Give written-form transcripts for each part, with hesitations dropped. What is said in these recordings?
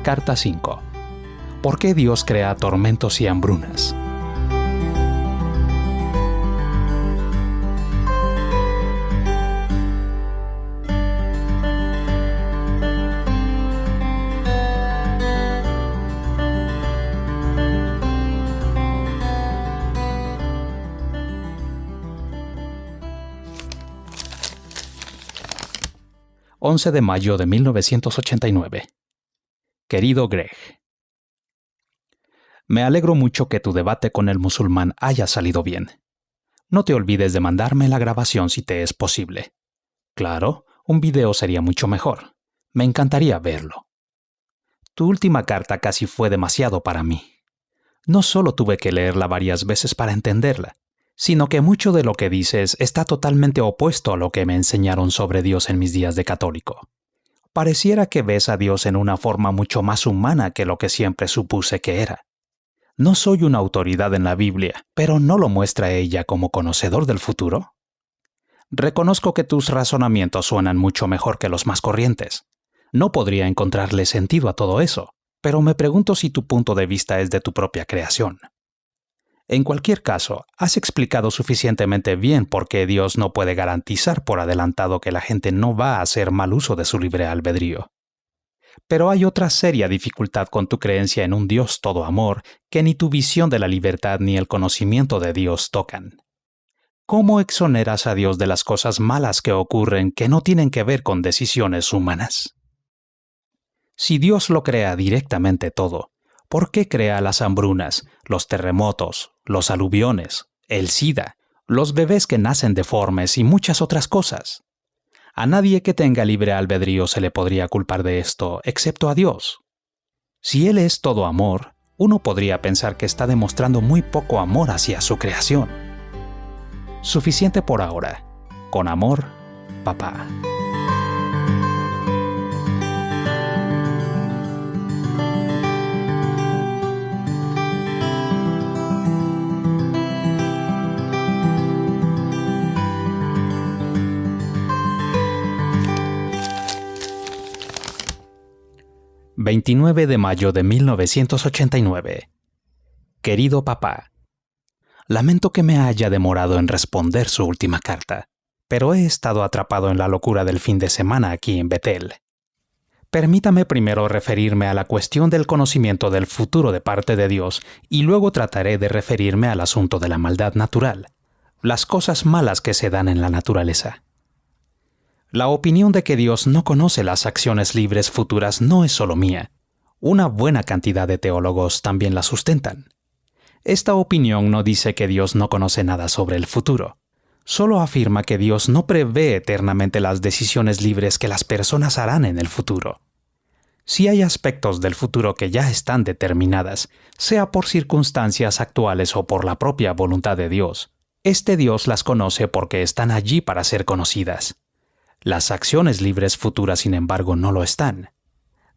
Carta 5. ¿Por qué Dios crea tormentos y hambrunas? ...11 de mayo de 1989. Querido Greg, me alegro mucho que tu debate con el musulmán haya salido bien. No te olvides de mandarme la grabación si te es posible. Claro, un video sería mucho mejor. Me encantaría verlo. Tu última carta casi fue demasiado para mí. No solo tuve que leerla varias veces para entenderla, sino que mucho de lo que dices está totalmente opuesto a lo que me enseñaron sobre Dios en mis días de católico. Pareciera que ves a Dios en una forma mucho más humana que lo que siempre supuse que era. No soy una autoridad en la Biblia, pero ¿no lo muestra ella como conocedor del futuro? Reconozco que tus razonamientos suenan mucho mejor que los más corrientes. No podría encontrarle sentido a todo eso, pero me pregunto si tu punto de vista es de tu propia creación. En cualquier caso, has explicado suficientemente bien por qué Dios no puede garantizar por adelantado que la gente no va a hacer mal uso de su libre albedrío. Pero hay otra seria dificultad con tu creencia en un Dios todo amor que ni tu visión de la libertad ni el conocimiento de Dios tocan. ¿Cómo exoneras a Dios de las cosas malas que ocurren que no tienen que ver con decisiones humanas? Si Dios lo crea directamente todo, ¿por qué crea las hambrunas, los terremotos, los aluviones, el SIDA, los bebés que nacen deformes y muchas otras cosas? A nadie que tenga libre albedrío se le podría culpar de esto, excepto a Dios. Si Él es todo amor, uno podría pensar que está demostrando muy poco amor hacia su creación. Suficiente por ahora. Con amor, papá. ...29 de mayo de 1989. Querido papá, lamento que me haya demorado en responder su última carta, pero he estado atrapado en la locura del fin de semana aquí en Betel. Permítame primero referirme a la cuestión del conocimiento del futuro de parte de Dios y luego trataré de referirme al asunto de la maldad natural, las cosas malas que se dan en la naturaleza. La opinión de que Dios no conoce las acciones libres futuras no es solo mía. Una buena cantidad de teólogos también la sustentan. Esta opinión no dice que Dios no conoce nada sobre el futuro. Solo afirma que Dios no prevé eternamente las decisiones libres que las personas harán en el futuro. Si hay aspectos del futuro que ya están determinadas, sea por circunstancias actuales o por la propia voluntad de Dios, este Dios las conoce porque están allí para ser conocidas. Las acciones libres futuras, sin embargo, no lo están.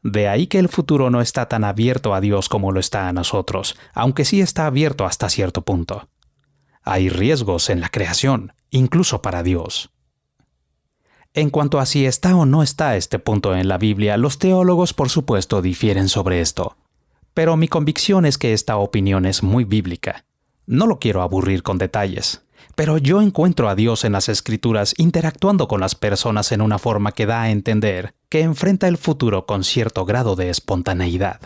De ahí que el futuro no está tan abierto a Dios como lo está a nosotros, aunque sí está abierto hasta cierto punto. Hay riesgos en la creación, incluso para Dios. En cuanto a si está o no está este punto en la Biblia, los teólogos por supuesto difieren sobre esto. Pero mi convicción es que esta opinión es muy bíblica. No lo quiero aburrir con detalles. Pero yo encuentro a Dios en las Escrituras interactuando con las personas en una forma que da a entender que enfrenta el futuro con cierto grado de espontaneidad.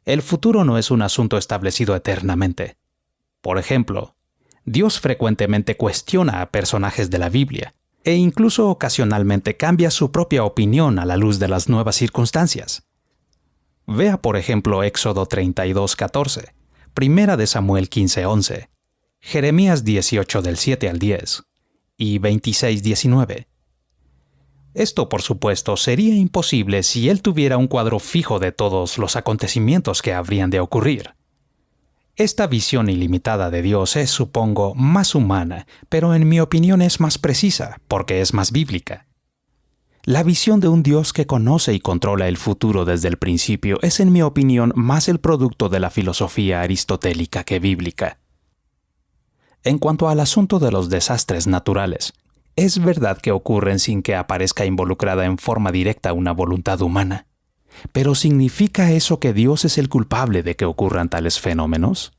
El futuro no es un asunto establecido eternamente. Por ejemplo, Dios frecuentemente cuestiona a personajes de la Biblia e incluso ocasionalmente cambia su propia opinión a la luz de las nuevas circunstancias. Vea por ejemplo Éxodo 32:14, Primera de Samuel 15:11, Jeremías 18 del 7 al 10 y 26:19. Esto, por supuesto, sería imposible si él tuviera un cuadro fijo de todos los acontecimientos que habrían de ocurrir. Esta visión ilimitada de Dios es, supongo, más humana, pero en mi opinión es más precisa, porque es más bíblica. La visión de un Dios que conoce y controla el futuro desde el principio es, en mi opinión, más el producto de la filosofía aristotélica que bíblica. En cuanto al asunto de los desastres naturales, es verdad que ocurren sin que aparezca involucrada en forma directa una voluntad humana. ¿Pero significa eso que Dios es el culpable de que ocurran tales fenómenos?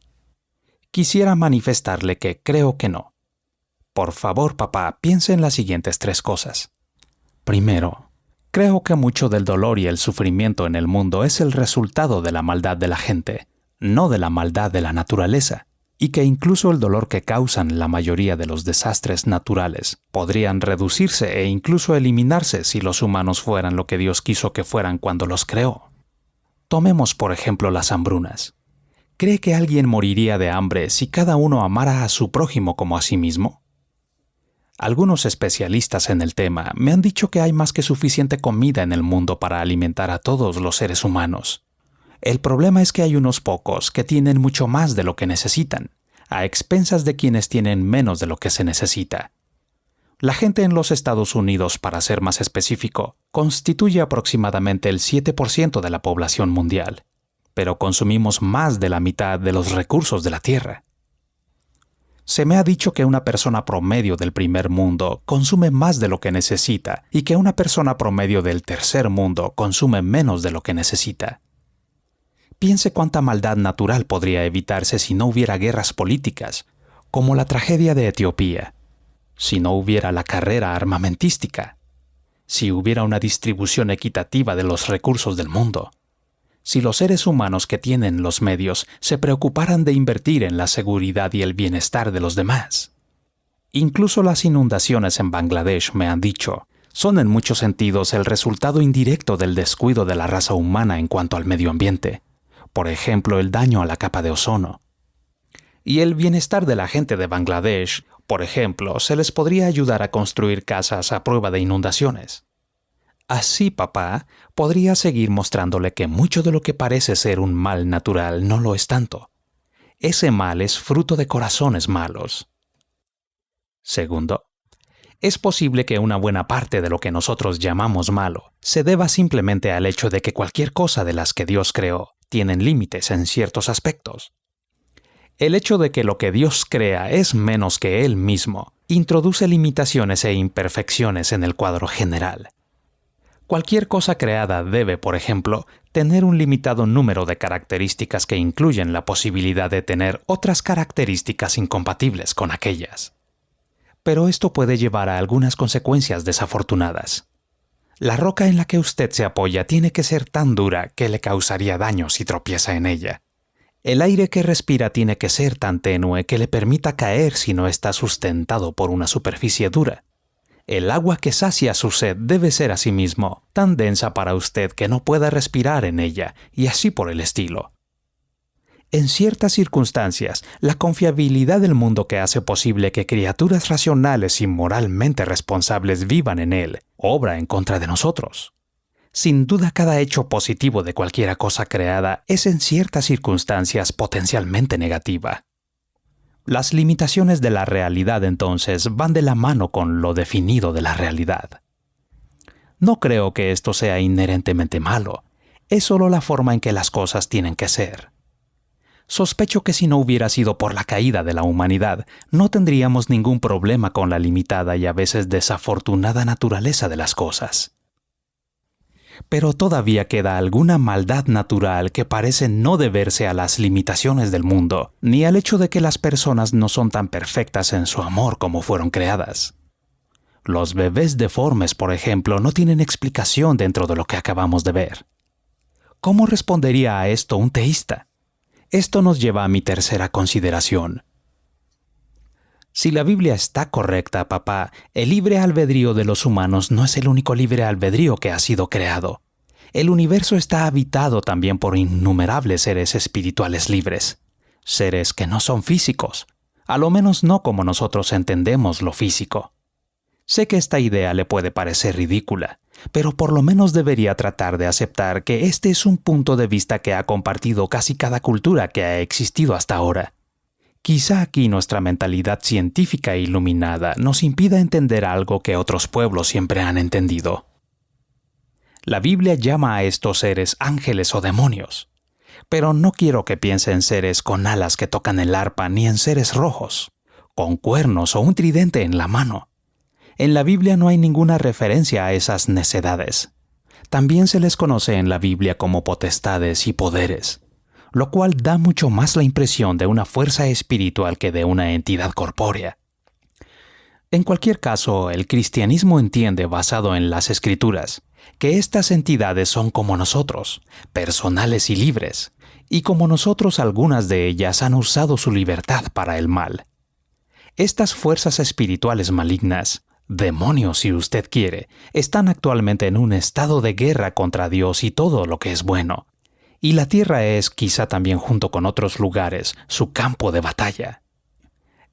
Quisiera manifestarle que creo que no. Por favor, papá, piense en las siguientes 3 cosas. Primero, creo que mucho del dolor y el sufrimiento en el mundo es el resultado de la maldad de la gente, no de la maldad de la naturaleza, y que incluso el dolor que causan la mayoría de los desastres naturales podrían reducirse e incluso eliminarse si los humanos fueran lo que Dios quiso que fueran cuando los creó. Tomemos por ejemplo las hambrunas. ¿Cree que alguien moriría de hambre si cada uno amara a su prójimo como a sí mismo? Algunos especialistas en el tema me han dicho que hay más que suficiente comida en el mundo para alimentar a todos los seres humanos. El problema es que hay unos pocos que tienen mucho más de lo que necesitan, a expensas de quienes tienen menos de lo que se necesita. La gente en los Estados Unidos, para ser más específico, constituye aproximadamente el 7% de la población mundial, pero consumimos más de la mitad de los recursos de la Tierra. Se me ha dicho que una persona promedio del primer mundo consume más de lo que necesita y que una persona promedio del tercer mundo consume menos de lo que necesita. Piense cuánta maldad natural podría evitarse si no hubiera guerras políticas, como la tragedia de Etiopía, si no hubiera la carrera armamentística, si hubiera una distribución equitativa de los recursos del mundo, si los seres humanos que tienen los medios se preocuparan de invertir en la seguridad y el bienestar de los demás. Incluso las inundaciones en Bangladesh, me han dicho, son en muchos sentidos el resultado indirecto del descuido de la raza humana en cuanto al medio ambiente. Por ejemplo, el daño a la capa de ozono. Y el bienestar de la gente de Bangladesh, por ejemplo, se les podría ayudar a construir casas a prueba de inundaciones. Así, papá, podría seguir mostrándole que mucho de lo que parece ser un mal natural no lo es tanto. Ese mal es fruto de corazones malos. Segundo, es posible que una buena parte de lo que nosotros llamamos malo se deba simplemente al hecho de que cualquier cosa de las que Dios creó tienen límites en ciertos aspectos. El hecho de que lo que Dios crea es menos que Él mismo introduce limitaciones e imperfecciones en el cuadro general. Cualquier cosa creada debe, por ejemplo, tener un limitado número de características que incluyen la posibilidad de tener otras características incompatibles con aquellas. Pero esto puede llevar a algunas consecuencias desafortunadas. La roca en la que usted se apoya tiene que ser tan dura que le causaría daño si tropieza en ella. El aire que respira tiene que ser tan tenue que le permita caer si no está sustentado por una superficie dura. El agua que sacia su sed debe ser asimismo tan densa para usted que no pueda respirar en ella, y así por el estilo. En ciertas circunstancias, la confiabilidad del mundo que hace posible que criaturas racionales y moralmente responsables vivan en él, obra en contra de nosotros. Sin duda, cada hecho positivo de cualquier cosa creada es en ciertas circunstancias potencialmente negativa. Las limitaciones de la realidad, entonces, van de la mano con lo definido de la realidad. No creo que esto sea inherentemente malo, es solo la forma en que las cosas tienen que ser. Sospecho que si no hubiera sido por la caída de la humanidad, no tendríamos ningún problema con la limitada y a veces desafortunada naturaleza de las cosas. Pero todavía queda alguna maldad natural que parece no deberse a las limitaciones del mundo, ni al hecho de que las personas no son tan perfectas en su amor como fueron creadas. Los bebés deformes, por ejemplo, no tienen explicación dentro de lo que acabamos de ver. ¿Cómo respondería a esto un teísta? Esto nos lleva a mi tercera consideración. Si la Biblia está correcta, papá, el libre albedrío de los humanos no es el único libre albedrío que ha sido creado. El universo está habitado también por innumerables seres espirituales libres. Seres que no son físicos, a lo menos no como nosotros entendemos lo físico. Sé que esta idea le puede parecer ridícula, pero por lo menos debería tratar de aceptar que este es un punto de vista que ha compartido casi cada cultura que ha existido hasta ahora. Quizá aquí nuestra mentalidad científica e iluminada nos impida entender algo que otros pueblos siempre han entendido. La Biblia llama a estos seres ángeles o demonios, pero no quiero que piense en seres con alas que tocan el arpa ni en seres rojos, con cuernos o un tridente en la mano. En la Biblia no hay ninguna referencia a esas necedades. También se les conoce en la Biblia como potestades y poderes, lo cual da mucho más la impresión de una fuerza espiritual que de una entidad corpórea. En cualquier caso, el cristianismo entiende, basado en las Escrituras, que estas entidades son como nosotros, personales y libres, y como nosotros algunas de ellas han usado su libertad para el mal. Estas fuerzas espirituales malignas, demonios si usted quiere, están actualmente en un estado de guerra contra Dios y todo lo que es bueno. Y la tierra es, quizá también junto con otros lugares, su campo de batalla.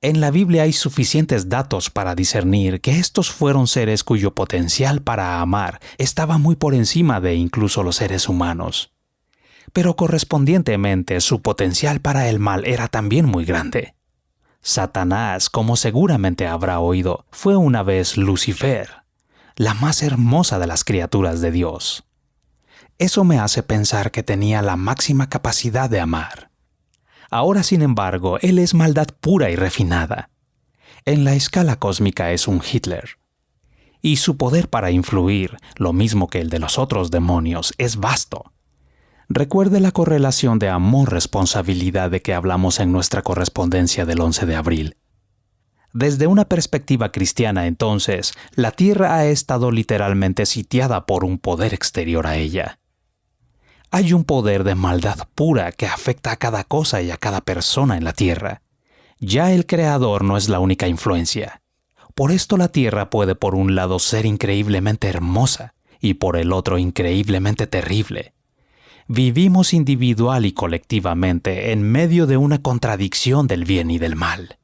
En la Biblia hay suficientes datos para discernir que estos fueron seres cuyo potencial para amar estaba muy por encima de incluso los seres humanos. Pero correspondientemente su potencial para el mal era también muy grande. Satanás, como seguramente habrá oído, fue una vez Lucifer, la más hermosa de las criaturas de Dios. Eso me hace pensar que tenía la máxima capacidad de amar. Ahora, sin embargo, él es maldad pura y refinada. En la escala cósmica es un Hitler. Y su poder para influir, lo mismo que el de los otros demonios, es vasto. Recuerde la correlación de amor-responsabilidad de que hablamos en nuestra correspondencia del 11 de abril. Desde una perspectiva cristiana, entonces, la Tierra ha estado literalmente sitiada por un poder exterior a ella. Hay un poder de maldad pura que afecta a cada cosa y a cada persona en la Tierra. Ya el Creador no es la única influencia. Por esto la Tierra puede por un lado ser increíblemente hermosa y por el otro increíblemente terrible. Vivimos individual y colectivamente en medio de una contradicción del bien y del mal.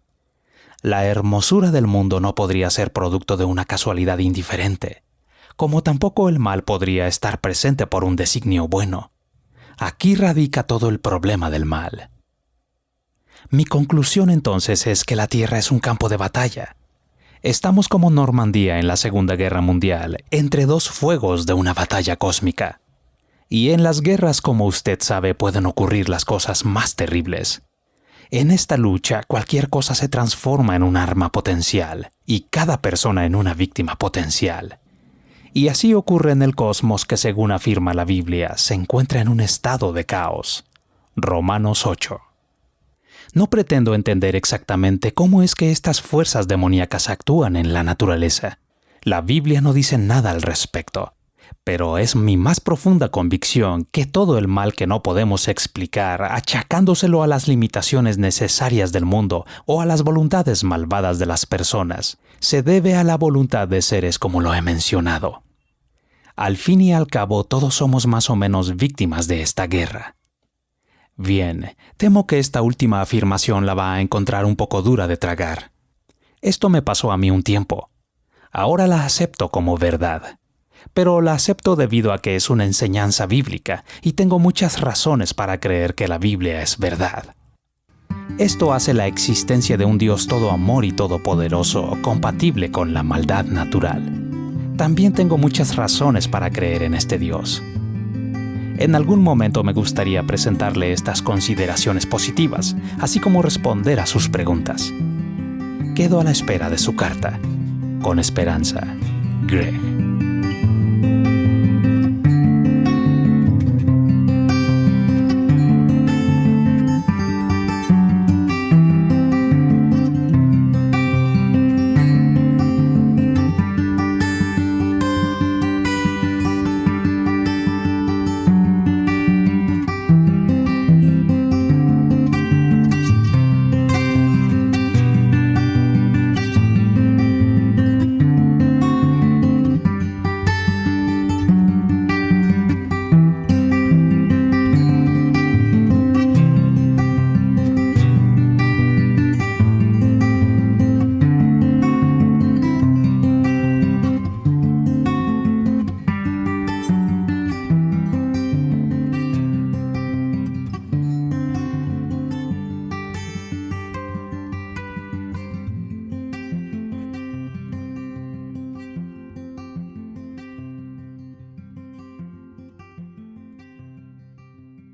La hermosura del mundo no podría ser producto de una casualidad indiferente, como tampoco el mal podría estar presente por un designio bueno. Aquí radica todo el problema del mal. Mi conclusión entonces es que la Tierra es un campo de batalla. Estamos como Normandía en la Segunda Guerra Mundial, entre dos fuegos de una batalla cósmica. Y en las guerras, como usted sabe, pueden ocurrir las cosas más terribles. En esta lucha, cualquier cosa se transforma en un arma potencial, y cada persona en una víctima potencial. Y así ocurre en el cosmos que, según afirma la Biblia, se encuentra en un estado de caos. Romanos 8. No pretendo entender exactamente cómo es que estas fuerzas demoníacas actúan en la naturaleza. La Biblia no dice nada al respecto. Pero es mi más profunda convicción que todo el mal que no podemos explicar, achacándoselo a las limitaciones necesarias del mundo o a las voluntades malvadas de las personas, se debe a la voluntad de seres como lo he mencionado. Al fin y al cabo, todos somos más o menos víctimas de esta guerra. Bien, temo que esta última afirmación la va a encontrar un poco dura de tragar. Esto me pasó a mí un tiempo. Ahora la acepto como verdad. Pero la acepto debido a que es una enseñanza bíblica y tengo muchas razones para creer que la Biblia es verdad. Esto hace la existencia de un Dios todo amor y todopoderoso compatible con la maldad natural. También tengo muchas razones para creer en este Dios. En algún momento me gustaría presentarle estas consideraciones positivas, así como responder a sus preguntas. Quedo a la espera de su carta. Con esperanza, Greg.